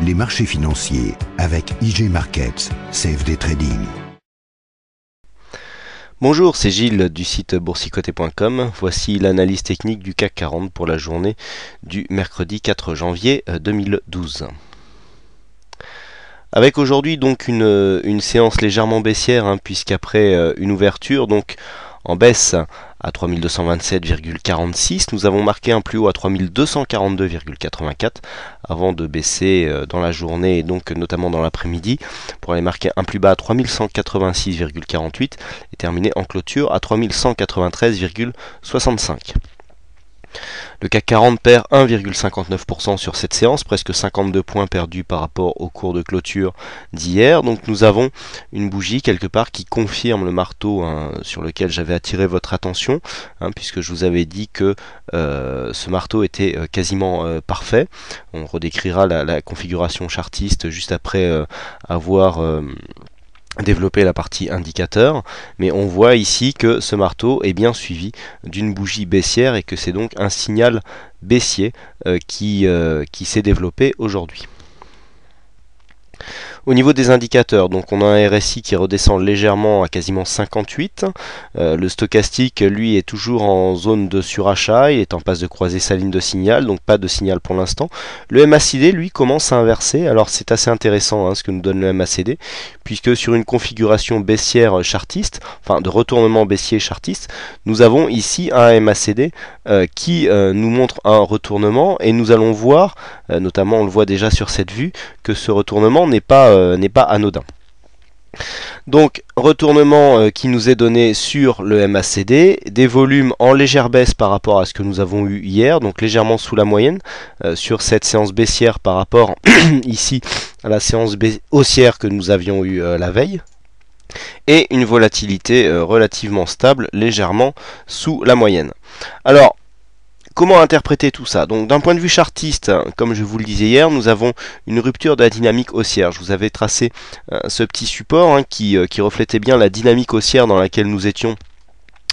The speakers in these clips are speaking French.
les marchés financiers avec IG Markets, CFD Trading. Bonjour, c'est Gilles du site boursicoté.com. Voici l'analyse technique du CAC 40 pour la journée du mercredi 4 janvier 2012. Avec aujourd'hui donc une séance légèrement baissière, puisqu'après une ouverture donc en baisse à 3227,46, nous avons marqué un plus haut à 3242,84 avant de baisser dans la journée et donc notamment dans l'après-midi pour aller marquer un plus bas à 3186,48 et terminer en clôture à 3193,65. Le CAC 40 perd 1,59% sur cette séance, presque 52 points perdus par rapport au cours de clôture d'hier. Donc nous avons une bougie quelque part qui confirme le marteau sur lequel j'avais attiré votre attention, puisque je vous avais dit que ce marteau était quasiment parfait. On redécrira la configuration chartiste juste après avoir développer la partie indicateur, mais on voit ici que ce marteau est bien suivi d'une bougie baissière et que c'est donc un signal baissier qui s'est développé aujourd'hui. Au niveau des indicateurs, donc on a un RSI qui redescend légèrement à quasiment 58. Le stochastique, lui, est toujours en zone de surachat. Il est en passe de croiser sa ligne de signal, donc pas de signal pour l'instant. Le MACD, lui, commence à inverser. Alors c'est assez intéressant ce que nous donne le MACD, puisque sur une configuration baissière chartiste, enfin de retournement baissier chartiste, nous avons ici un MACD qui nous montre un retournement, et nous allons voir, notamment on le voit déjà sur cette vue, que ce retournement n'est pas anodin. Donc retournement qui nous est donné sur le MACD, des volumes en légère baisse par rapport à ce que nous avons eu hier, donc légèrement sous la moyenne sur cette séance baissière par rapport ici à la séance haussière que nous avions eu la veille, et une volatilité relativement stable, légèrement sous la moyenne. Alors comment interpréter tout ça? Donc d'un point de vue chartiste, comme je vous le disais hier, nous avons une rupture de la dynamique haussière. Je vous avais tracé ce petit support qui reflétait bien la dynamique haussière dans laquelle nous étions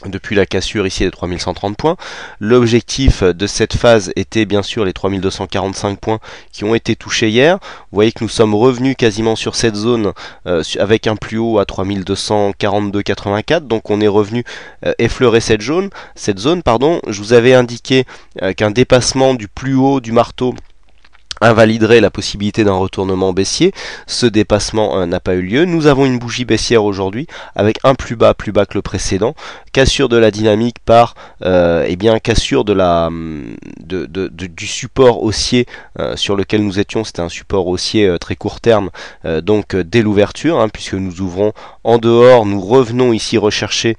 depuis la cassure ici des 3130 points. L'objectif de cette phase était bien sûr les 3245 points qui ont été touchés hier. Vous voyez que nous sommes revenus quasiment sur cette zone avec un plus haut à 3242,84. Donc on est revenu effleurer cette zone. Je vous avais indiqué qu'un dépassement du plus haut du marteau invaliderait la possibilité d'un retournement baissier. Ce dépassement n'a pas eu lieu. Nous avons une bougie baissière aujourd'hui avec un plus bas que le précédent. Cassure de la dynamique par cassure du support haussier sur lequel nous étions. C'était un support haussier très court terme, donc dès l'ouverture, puisque nous ouvrons en dehors, nous revenons ici rechercher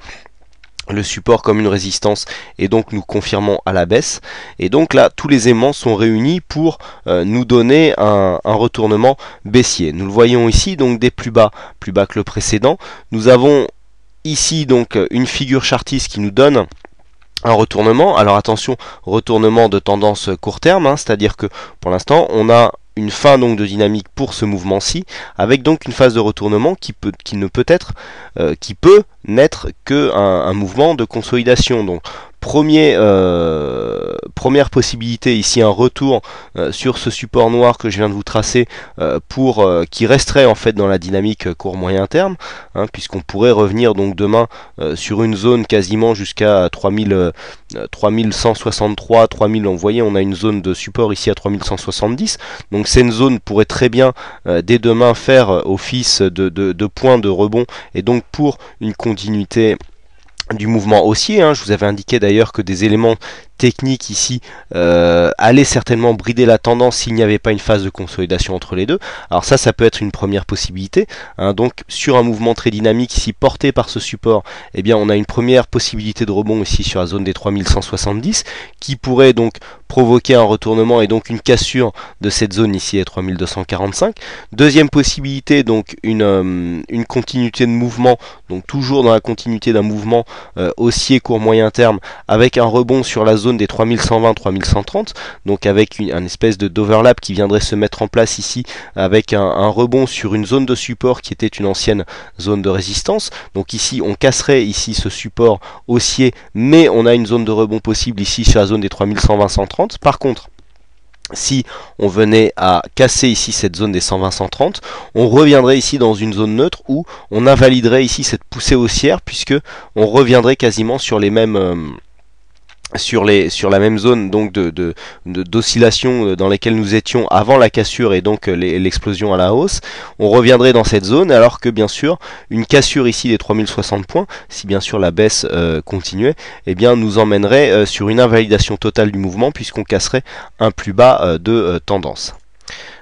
le support comme une résistance, et donc nous confirmons à la baisse, et donc là tous les aimants sont réunis pour nous donner un retournement baissier. Nous le voyons ici, donc des plus bas que le précédent. Nous avons ici donc une figure chartiste qui nous donne un retournement. Alors attention, retournement de tendance court terme, c'est-à-dire que pour l'instant on a une fin donc de dynamique pour ce mouvement-ci, avec donc une phase de retournement qui peut n'être que un mouvement de consolidation. Donc première possibilité ici, un retour sur ce support noir que je viens de vous tracer qui resterait en fait dans la dynamique court moyen terme, puisqu'on pourrait revenir donc demain sur une zone quasiment jusqu'à 3163, 3000. Vous voyez, on a une zone de support ici à 3170, donc cette zone pourrait très bien dès demain faire office de point de rebond, et donc pour une continuité du mouvement haussier. Je vous avais indiqué d'ailleurs que des éléments techniques ici allaient certainement brider la tendance s'il n'y avait pas une phase de consolidation entre les deux. Alors ça peut être une première possibilité. Donc sur un mouvement très dynamique ici porté par ce support, on a une première possibilité de rebond ici sur la zone des 3170 qui pourrait donc provoquer un retournement et donc une cassure de cette zone ici à 3245. Deuxième possibilité, donc une continuité de mouvement, donc toujours dans la continuité d'un mouvement haussier court moyen terme, avec un rebond sur la zone des 3120-3130, donc avec un espèce d'overlap qui viendrait se mettre en place ici, avec un rebond sur une zone de support qui était une ancienne zone de résistance. Donc ici on casserait ici ce support haussier, mais on a une zone de rebond possible ici sur la zone des 3120-130. Par contre, si on venait à casser ici cette zone des 120-130, on reviendrait ici dans une zone neutre où on invaliderait ici cette poussée haussière, puisque on reviendrait quasiment sur les mêmes sur la même zone donc d'oscillation dans lesquelles nous étions avant la cassure et donc l'explosion à la hausse. On reviendrait dans cette zone, alors que bien sûr une cassure ici des 3060 points, si bien sûr la baisse continuait, eh bien nous emmènerait sur une invalidation totale du mouvement, puisqu'on casserait un plus bas de tendance.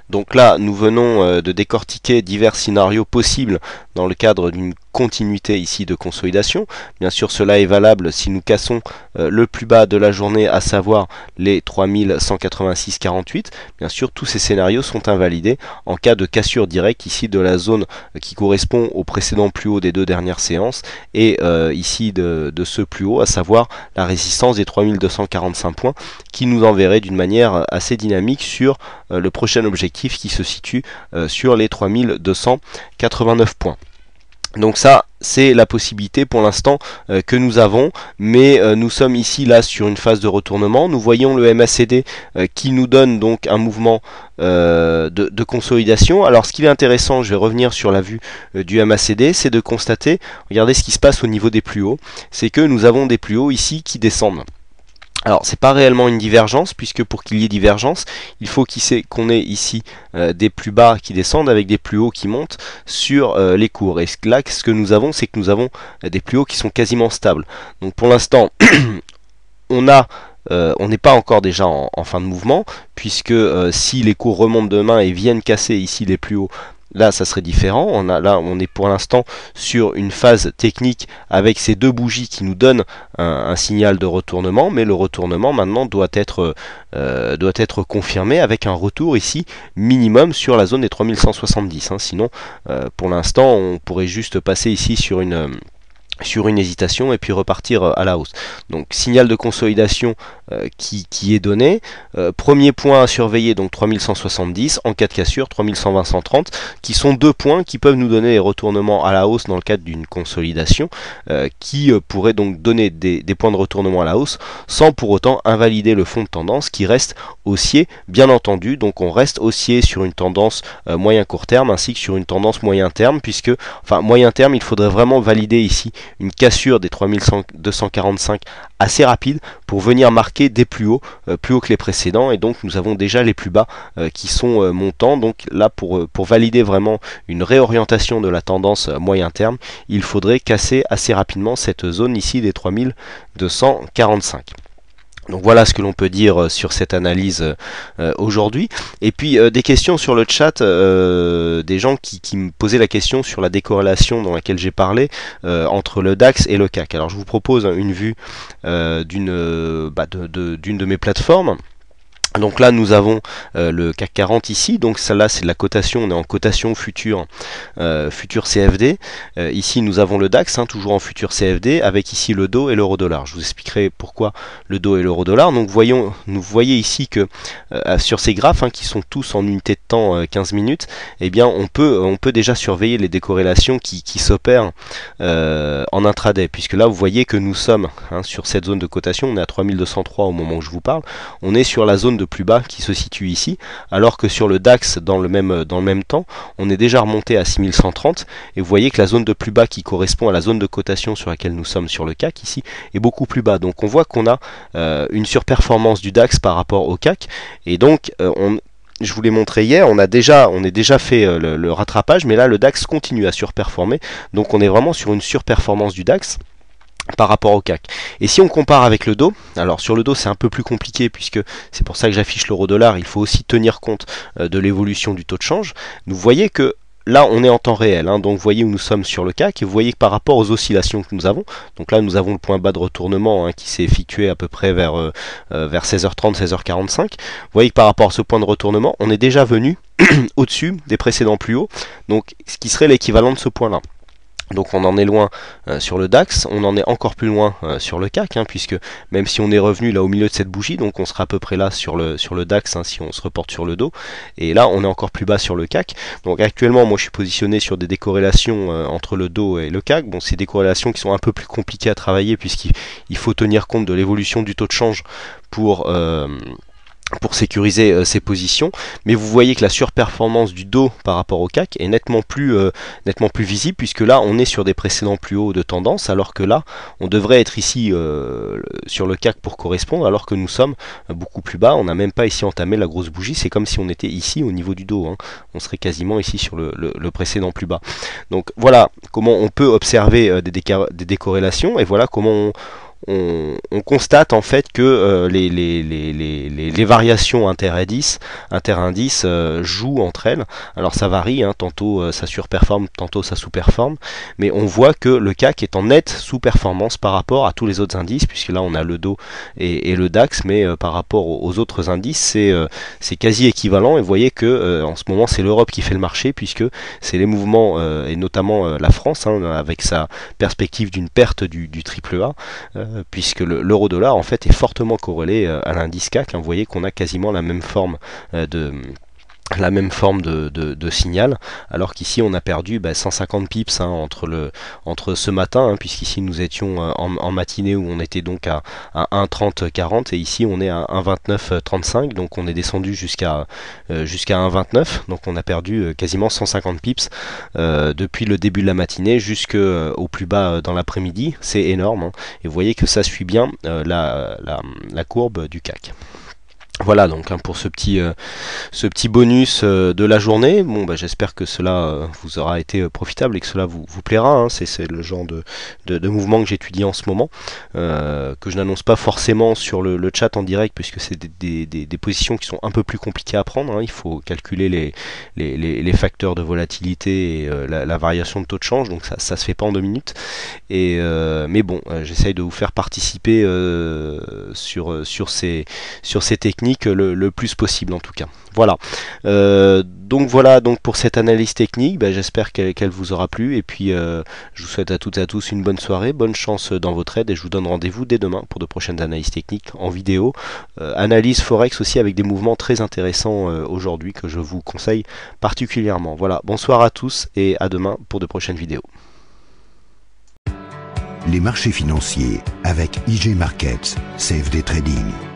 Donc là, nous venons de décortiquer divers scénarios possibles dans le cadre d'une continuité ici de consolidation. Bien sûr, cela est valable si nous cassons le plus bas de la journée, à savoir les 3186,48. Bien sûr, tous ces scénarios sont invalidés en cas de cassure directe ici de la zone qui correspond au précédent plus haut des deux dernières séances, et ici de ce plus haut, à savoir la résistance des 3245 points, qui nous enverrait d'une manière assez dynamique sur le prochain objectif qui se situe sur les 3289 points. Donc ça, c'est la possibilité pour l'instant que nous avons, mais nous sommes ici là sur une phase de retournement. Nous voyons le MACD qui nous donne donc un mouvement de consolidation. Alors ce qui est intéressant, je vais revenir sur la vue du MACD, c'est de constater, regardez ce qui se passe au niveau des plus hauts, c'est que nous avons des plus hauts ici qui descendent. Alors c'est pas réellement une divergence, puisque pour qu'il y ait divergence, il faut qu'on ait ici des plus bas qui descendent avec des plus hauts qui montent sur les cours. Et là, ce que nous avons, c'est que nous avons des plus hauts qui sont quasiment stables. Donc pour l'instant, on n'est pas encore déjà en fin de mouvement, puisque si les cours remontent demain et viennent casser ici les plus hauts, là ça serait différent. On est pour l'instant sur une phase technique avec ces deux bougies qui nous donnent un signal de retournement, mais le retournement maintenant doit être confirmé avec un retour ici minimum sur la zone des 3170. Sinon pour l'instant on pourrait juste passer ici sur une hésitation et puis repartir à la hausse. Donc signal de consolidation qui est donné. Premier point à surveiller, donc 3170, en cas de cassure 3120-130, qui sont deux points qui peuvent nous donner des retournements à la hausse dans le cadre d'une consolidation, qui pourrait donc donner des points de retournement à la hausse sans pour autant invalider le fond de tendance qui reste haussier, bien entendu. Donc on reste haussier sur une tendance moyen court terme ainsi que sur une tendance moyen terme, puisque enfin moyen terme, il faudrait vraiment valider ici une cassure des 3245 assez rapide pour venir marquer des plus hauts que les précédents, et donc nous avons déjà les plus bas qui sont montants. Donc là pour valider vraiment une réorientation de la tendance moyen terme, il faudrait casser assez rapidement cette zone ici des 3245. Donc voilà ce que l'on peut dire sur cette analyse aujourd'hui. Et puis des questions sur le chat, des gens qui me posaient la question sur la décorrélation dans laquelle j'ai parlé entre le DAX et le CAC. Alors je vous propose une vue d'une de mes plateformes. Donc là nous avons le CAC 40 ici, donc celle-là c'est de la cotation, on est en cotation future CFD. Ici nous avons le DAX, toujours en futur CFD, avec ici le DO et l'euro dollar. Je vous expliquerai pourquoi le DO et l'euro dollar. Donc vous voyez ici que sur ces graphes qui sont tous en unité de temps 15 minutes, eh bien on peut déjà surveiller les décorrélations qui s'opèrent en intraday, puisque là vous voyez que nous sommes sur cette zone de cotation, on est à 3203 au moment où je vous parle, on est sur la zone de plus bas qui se situe ici, alors que sur le DAX dans le même temps on est déjà remonté à 6130, et vous voyez que la zone de plus bas qui correspond à la zone de cotation sur laquelle nous sommes sur le CAC ici est beaucoup plus bas. Donc on voit qu'on a une surperformance du DAX par rapport au CAC, et donc je vous l'ai montré hier, on est déjà fait le rattrapage, mais là le DAX continue à surperformer, donc on est vraiment sur une surperformance du DAX par rapport au CAC. Et si on compare avec le DO, alors sur le DO c'est un peu plus compliqué, puisque c'est pour ça que j'affiche l'euro dollar, il faut aussi tenir compte de l'évolution du taux de change. Vous voyez que là on est en temps réel, donc vous voyez où nous sommes sur le CAC, et vous voyez que par rapport aux oscillations que nous avons, donc là nous avons le point bas de retournement qui s'est effectué à peu près vers 16h30, 16h45, vous voyez que par rapport à ce point de retournement, on est déjà venu au-dessus des précédents plus hauts, donc ce qui serait l'équivalent de ce point là. Donc on en est loin sur le DAX, on en est encore plus loin sur le CAC, puisque même si on est revenu là au milieu de cette bougie, donc on sera à peu près là sur le DAX si on se reporte sur le dos, et là on est encore plus bas sur le CAC. Donc actuellement moi je suis positionné sur des décorrélations entre le dos et le CAC. Bon, c'est des corrélations qui sont un peu plus compliquées à travailler, puisqu'il faut tenir compte de l'évolution du taux de change pour pour sécuriser ses positions, mais vous voyez que la surperformance du dos par rapport au CAC est nettement plus visible, puisque là on est sur des précédents plus hauts de tendance, alors que là on devrait être ici sur le CAC pour correspondre, alors que nous sommes beaucoup plus bas. On n'a même pas ici entamé la grosse bougie, c'est comme si on était ici au niveau du dos, hein. On serait quasiment ici sur le précédent plus bas. Donc voilà comment on peut observer des décorrélations, et voilà comment on constate en fait que les variations interindices jouent entre elles. Alors ça varie, hein, tantôt ça surperforme, tantôt ça sous-performe, mais on voit que le CAC est en nette sous-performance par rapport à tous les autres indices, puisque là on a le DO et le DAX, mais par rapport aux autres indices c'est quasi équivalent. Et vous voyez que en ce moment c'est l'Europe qui fait le marché, puisque c'est les mouvements et notamment la France, hein, avec sa perspective d'une perte du triple A, puisque l'euro-dollar en fait est fortement corrélé à l'indice CAC, hein. Vous voyez qu'on a quasiment la même forme de signal, alors qu'ici on a perdu 150 pips, hein, entre ce matin, hein, puisqu'ici nous étions en matinée où on était donc à 1,30,40, et ici on est à 1,29,35, donc on est descendu jusqu'à 1,29, donc on a perdu quasiment 150 pips depuis le début de la matinée jusqu'au plus bas dans l'après-midi. C'est énorme, hein, et vous voyez que ça suit bien la courbe du CAC. Voilà donc, hein, pour ce petit bonus de la journée. Bon, j'espère que cela vous aura été profitable et que cela vous plaira, hein. C'est le genre de mouvement que j'étudie en ce moment, que je n'annonce pas forcément sur le chat en direct, puisque c'est des positions qui sont un peu plus compliquées à prendre, hein. Il faut calculer les facteurs de volatilité et la variation de taux de change, donc ça se fait pas en 2 minutes. Mais bon, j'essaye de vous faire participer sur ces techniques le plus possible, en tout cas. Voilà. Donc voilà donc pour cette analyse technique. J'espère qu'elle vous aura plu, et puis je vous souhaite à toutes et à tous une bonne soirée, bonne chance dans vos trades, et je vous donne rendez-vous dès demain pour de prochaines analyses techniques en vidéo. Analyse Forex aussi, avec des mouvements très intéressants aujourd'hui que je vous conseille particulièrement. Voilà, bonsoir à tous et à demain pour de prochaines vidéos. Les marchés financiers avec IG Markets, CFD Trading.